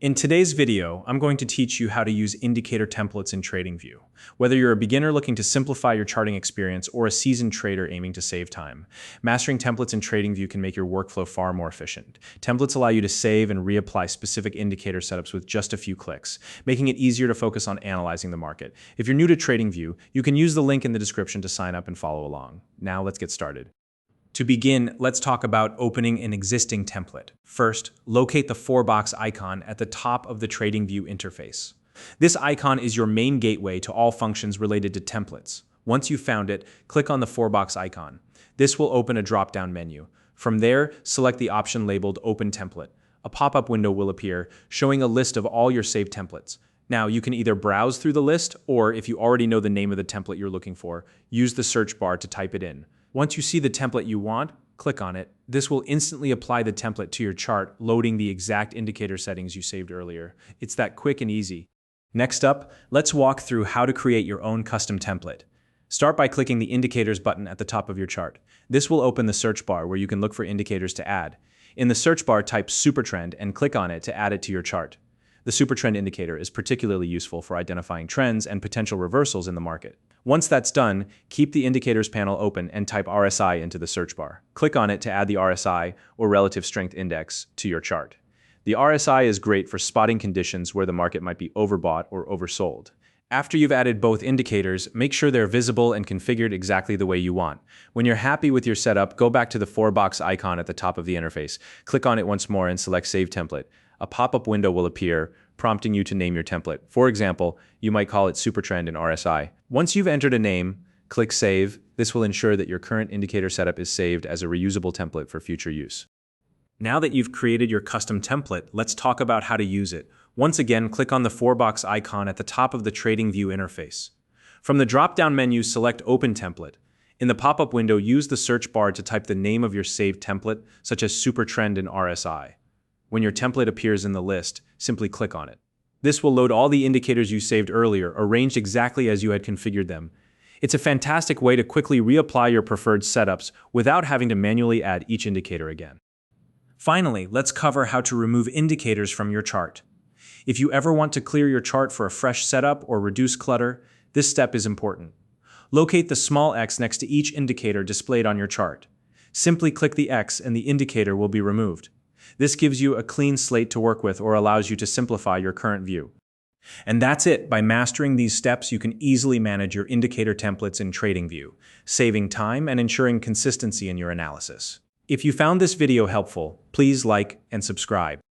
In today's video, I'm going to teach you how to use indicator templates in Tradingview. Whether you're a beginner looking to simplify your charting experience or a seasoned trader aiming to save time, mastering templates in Tradingview can make your workflow far more efficient. Templates allow you to save and reapply specific indicator setups with just a few clicks, making it easier to focus on analyzing the market. If you're new to Tradingview, you can use the link in the description to sign up and follow along. Now let's get started. To begin, let's talk about opening an existing template. First, locate the 4-box icon at the top of the Tradingview interface. This icon is your main gateway to all functions related to templates. Once you've found it, click on the 4-box icon. This will open a drop-down menu. From there, select the option labeled Open Template. A pop-up window will appear, showing a list of all your saved templates. Now, you can either browse through the list, or if you already know the name of the template you're looking for, use the search bar to type it in. Once you see the template you want, click on it. This will instantly apply the template to your chart, loading the exact indicator settings you saved earlier. It's that quick and easy. Next up, let's walk through how to create your own custom template. Start by clicking the Indicators button at the top of your chart. This will open the search bar where you can look for indicators to add. In the search bar, type Supertrend and click on it to add it to your chart. The Supertrend indicator is particularly useful for identifying trends and potential reversals in the market. Once that's done, keep the Indicators panel open and type RSI into the search bar. Click on it to add the RSI, or Relative Strength Index, to your chart. The RSI is great for spotting conditions where the market might be overbought or oversold. After you've added both indicators, make sure they're visible and configured exactly the way you want. When you're happy with your setup, go back to the 4-box icon at the top of the interface. Click on it once more and select Save Template. A pop-up window will appear, prompting you to name your template. For example, you might call it Supertrend in RSI. Once you've entered a name, click Save. This will ensure that your current indicator setup is saved as a reusable template for future use. Now that you've created your custom template, let's talk about how to use it. Once again, click on the 4-box icon at the top of the Tradingview interface. From the drop-down menu, select Open Template. In the pop-up window, use the search bar to type the name of your saved template, such as Supertrend in RSI. When your template appears in the list, simply click on it. This will load all the indicators you saved earlier, arranged exactly as you had configured them. It's a fantastic way to quickly reapply your preferred setups without having to manually add each indicator again. Finally, let's cover how to remove indicators from your chart. If you ever want to clear your chart for a fresh setup or reduce clutter, this step is important. Locate the small X next to each indicator displayed on your chart. Simply click the X and the indicator will be removed. This gives you a clean slate to work with or allows you to simplify your current view. And that's it. By mastering these steps, you can easily manage your indicator templates in Tradingview, saving time and ensuring consistency in your analysis. If you found this video helpful, please like and subscribe.